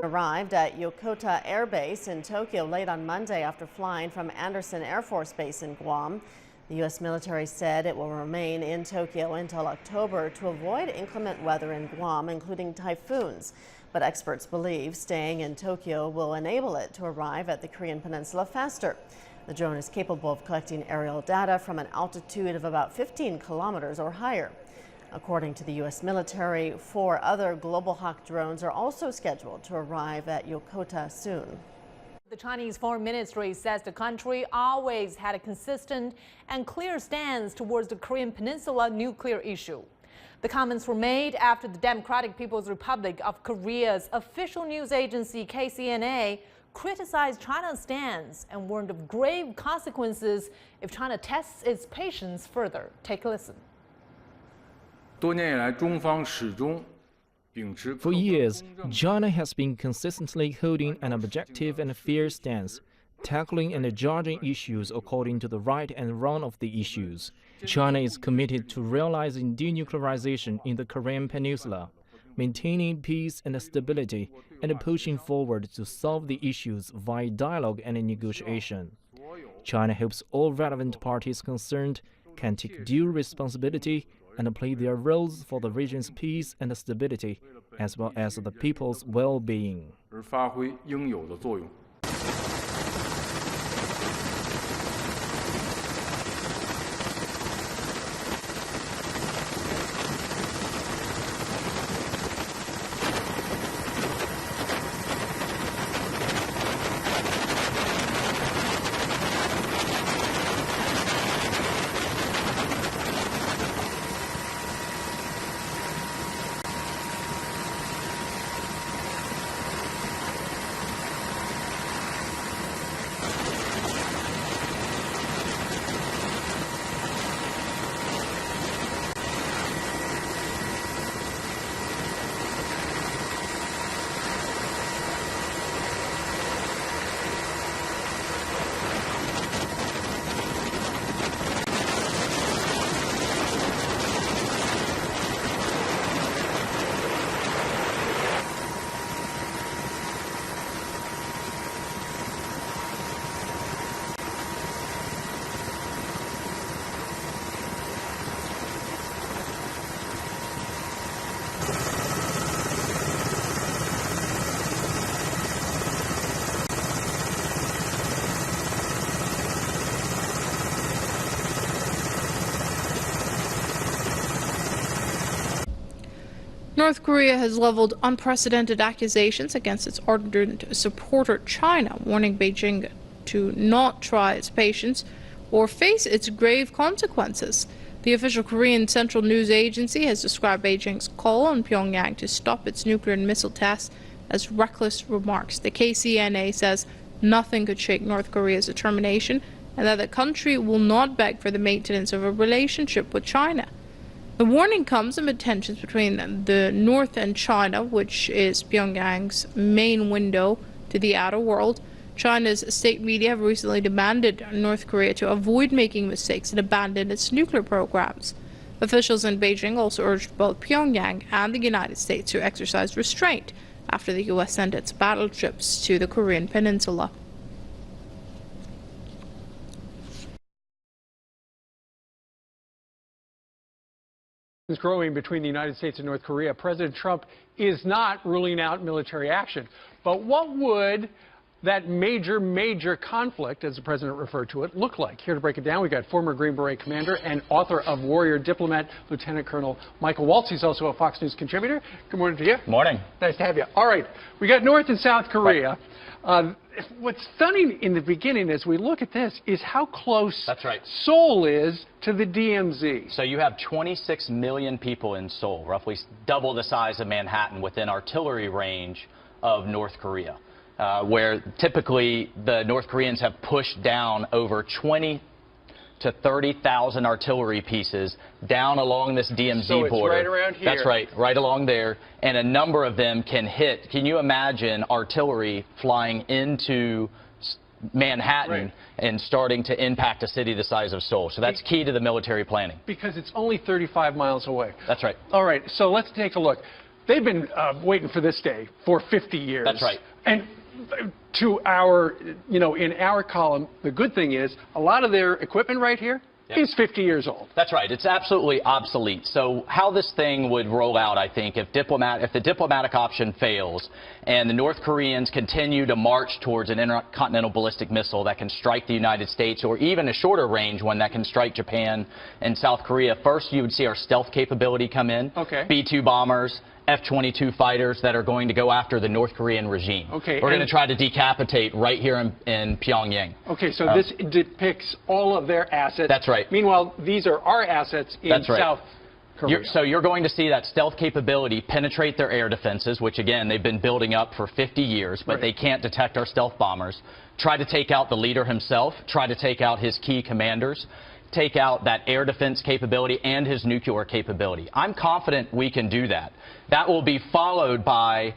Arrived at Yokota Air Base in Tokyo late on Monday after flying from Andersen Air Force Base in Guam. The U.S. military said it will remain in Tokyo until October to avoid inclement weather in Guam, including typhoons. But experts believe staying in Tokyo will enable it to arrive at the Korean peninsula faster. The drone is capable of collecting aerial data from an altitude of about 15 kilometers or higher. According to the U.S. military, 4 other Global Hawk drones are also scheduled to arrive at Yokota soon. The Chinese Foreign Ministry says the country always had a consistent and clear stance towards the Korean Peninsula nuclear issue. The comments were made after the Democratic People's Republic of Korea's official news agency KCNA criticized China's stance and warned of grave consequences if China tests its patience further. Take a listen. For years, China has been consistently holding an objective and fair stance, tackling and judging issues according to the right and wrong of the issues. China is committed to realizing denuclearization in the Korean Peninsula, maintaining peace and stability, and pushing forward to solve the issues via dialogue and negotiation. China hopes all relevant parties concerned can take due responsibility and play their roles for the region's peace and stability, as well as the people's well-being. North Korea has leveled unprecedented accusations against its ardent supporter China, warning Beijing to not try its patience or face its grave consequences. The official Korean Central News Agency has described Beijing's call on Pyongyang to stop its nuclear and missile tests as reckless remarks. The KCNA says nothing could shake North Korea's determination and that the country will not beg for the maintenance of a relationship with China. The warning comes amid tensions between the North and China, which is Pyongyang's main window to the outer world. China's state media have recently demanded North Korea to avoid making mistakes and abandon its nuclear programs. Officials in Beijing also urged both Pyongyang and the United States to exercise restraint after the U.S. sent its battleships to the Korean Peninsula. Growing between the United States and North Korea, President Trump is not ruling out military action. But what would that major conflict, as the president referred to it, look like? Here to break it down, we've got former Green Beret commander and author of Warrior Diplomat, Lieutenant Colonel Michael Waltz. He's also a Fox News contributor. Good morning to you. Morning. Nice to have you. All right, we got North and South Korea. Right. What's stunning in the beginning as we look at this is how close That's right. Seoul is to the DMZ. So you have 26 million people in Seoul, roughly double the size of Manhattan, within artillery range of North Korea, where typically the North Koreans have pushed down over 20 to 30,000 artillery pieces down along this DMZ so it's border. Right around here. That's right, right along there. And a number of them can hit. Can you imagine artillery flying into Manhattan and starting to impact a city the size of Seoul? So that's key to the military planning. Because it's only 35 miles away. That's right. All right, so let's take a look. they've been waiting for this day for 50 years. That's right. And to our, in our column, the good thing is a lot of their equipment right here is 50 years old. That's right. It's absolutely obsolete. So how this thing would roll out, I think, if the diplomatic option fails and the North Koreans continue to march towards an intercontinental ballistic missile that can strike the United States, or even a shorter range one that can strike Japan and South Korea, first you would see our stealth capability come in. Okay. B-2 bombers, F-22 fighters that are going to go after the North Korean regime. Okay, we're going to try to decapitate right here in Pyongyang. Okay, so this depicts all of their assets. That's right. Meanwhile, these are our assets in South Korea. So you're going to see that stealth capability penetrate their air defenses, which again they've been building up for 50 years, but they can't detect our stealth bombers. Try to take out the leader himself. Try to take out his key commanders. Take out that air defense capability and his nuclear capability. I'm confident we can do that. That will be followed by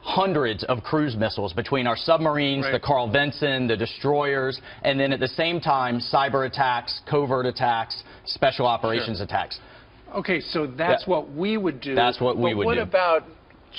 hundreds of cruise missiles between our submarines, the Carl Vinson, the destroyers, and then at the same time, cyber attacks, covert attacks, special operations attacks. Okay, so that's what we would do. That's what we would do. What about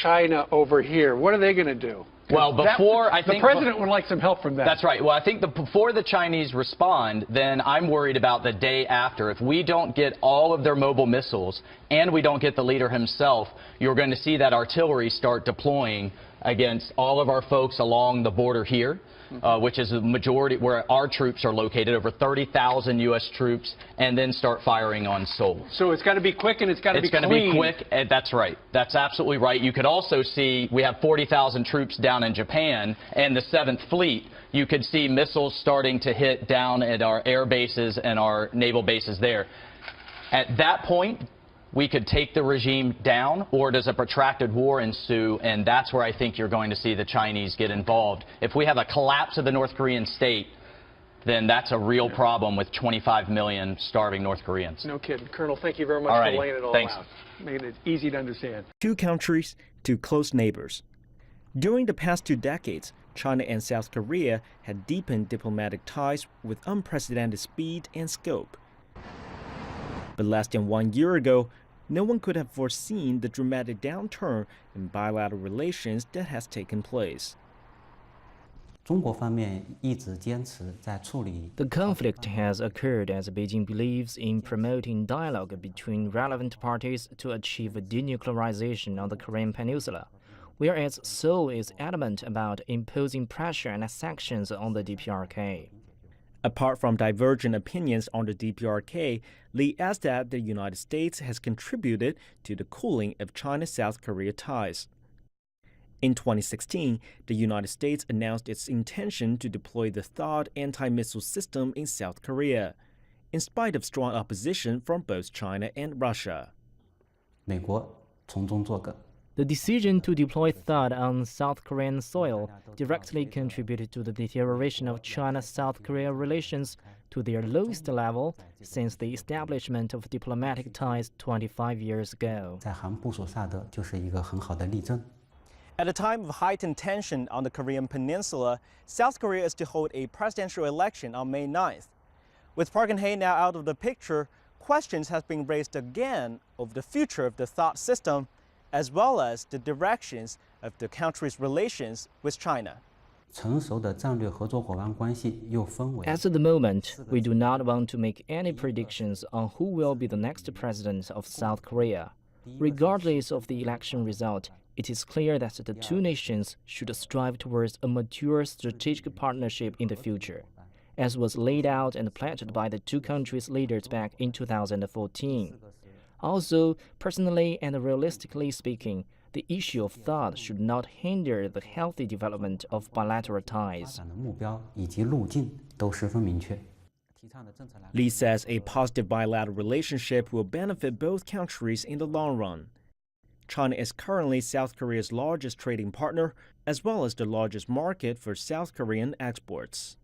China over here? What are they going to do? Well, I think the president would like some help from that. That's right. Well, I think before the Chinese respond, then I'm worried about the day after. If we don't get all of their mobile missiles and we don't get the leader himself, you're going to see that artillery start deploying against all of our folks along the border here, which is the majority where our troops are located, over 30,000 U.S. troops, and then start firing on Seoul. So it's got to be quick and it's got to be clean. It's going to be quick. That's right. That's absolutely right. You could also see we have 40,000 troops down in Japan and the 7th Fleet. You could see missiles starting to hit down at our air bases and our naval bases there. At that point, we could take the regime down, or does a protracted war ensue? And that's where I think you're going to see the Chinese get involved. If we have a collapse of the North Korean state, then that's a real problem with 25 million starving North Koreans. No kidding. Colonel, thank you very much for laying it all Thanks. out. Making it easy to understand. Two countries, two close neighbors. During the past 2 decades, China and South Korea had deepened diplomatic ties with unprecedented speed and scope. But less than 1 year ago, no one could have foreseen the dramatic downturn in bilateral relations that has taken place. The conflict has occurred as Beijing believes in promoting dialogue between relevant parties to achieve denuclearization of the Korean Peninsula, whereas Seoul is adamant about imposing pressure and sanctions on the DPRK. Apart from divergent opinions on the DPRK, Lee adds that the United States has contributed to the cooling of China-South Korea ties. In 2016, the United States announced its intention to deploy the THAAD anti-missile system in South Korea, in spite of strong opposition from both China and Russia. The decision to deploy THAAD on South Korean soil directly contributed to the deterioration of China-South Korea relations to their lowest level since the establishment of diplomatic ties 25 years ago. At a time of heightened tension on the Korean Peninsula, South Korea is to hold a presidential election on May 9th. With Park Geun-hye now out of the picture, questions have been raised again over the future of the THAAD system, as well as the directions of the country's relations with China. As of the moment, we do not want to make any predictions on who will be the next president of South Korea. Regardless of the election result, it is clear that the two nations should strive towards a mature strategic partnership in the future, as was laid out and pledged by the two countries' leaders back in 2014. Also, personally and realistically speaking, the issue of THAAD should not hinder the healthy development of bilateral ties. Lee says a positive bilateral relationship will benefit both countries in the long run. China is currently South Korea's largest trading partner, as well as the largest market for South Korean exports.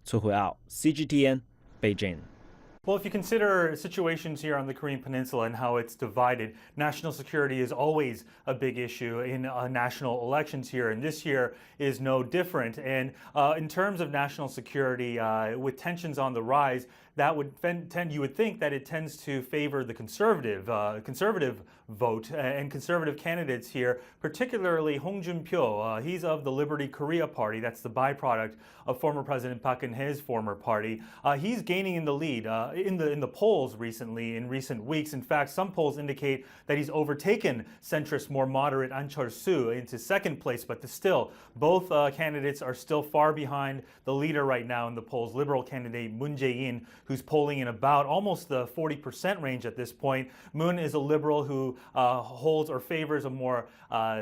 Cao Huao, CGTN, Beijing. Well, if you consider situations here on the Korean Peninsula and how it's divided, national security is always a big issue in national elections here, and this year is no different. And in terms of national security, with tensions on the rise, that would tend, you would think that it tends to favor the conservative vote and conservative candidates here, particularly Hong Jun-pyo. He's of the Liberty Korea Party. That's the byproduct of former President Park Geun-hye's former party. He's gaining in the lead in the polls recently, in recent weeks. In fact, some polls indicate that he's overtaken centrist, more moderate An Cheol-soo into second place, but still, both candidates are still far behind the leader right now in the polls, Liberal candidate Moon Jae-in, who's polling in about almost the 40% range at this point. Moon is a liberal who holds or favors a more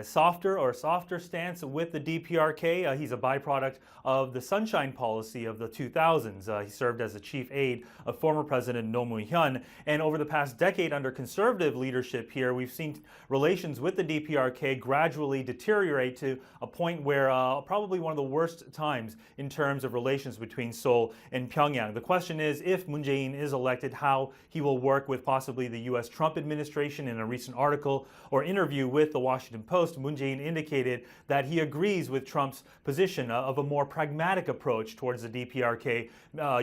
softer stance with the DPRK. He's a byproduct of the Sunshine Policy of the 2000s. He served as the chief aide of former President Roh Moo-hyun. And over the past decade under conservative leadership here, we've seen relations with the DPRK gradually deteriorate to a point where probably one of the worst times in terms of relations between Seoul and Pyongyang. The question is, if Moon Jae-in is elected, how he will work with possibly the U.S. Trump administration. In a recent article or interview with the Washington Post, Moon Jae-in indicated that he agrees with Trump's position of a more pragmatic approach towards the DPRK,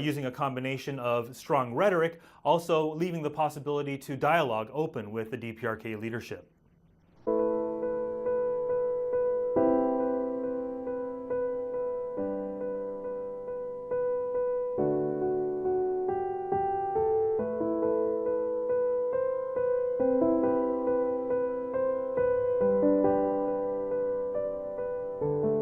using a combination of strong rhetoric, also leaving the possibility to dialogue open with the DPRK leadership.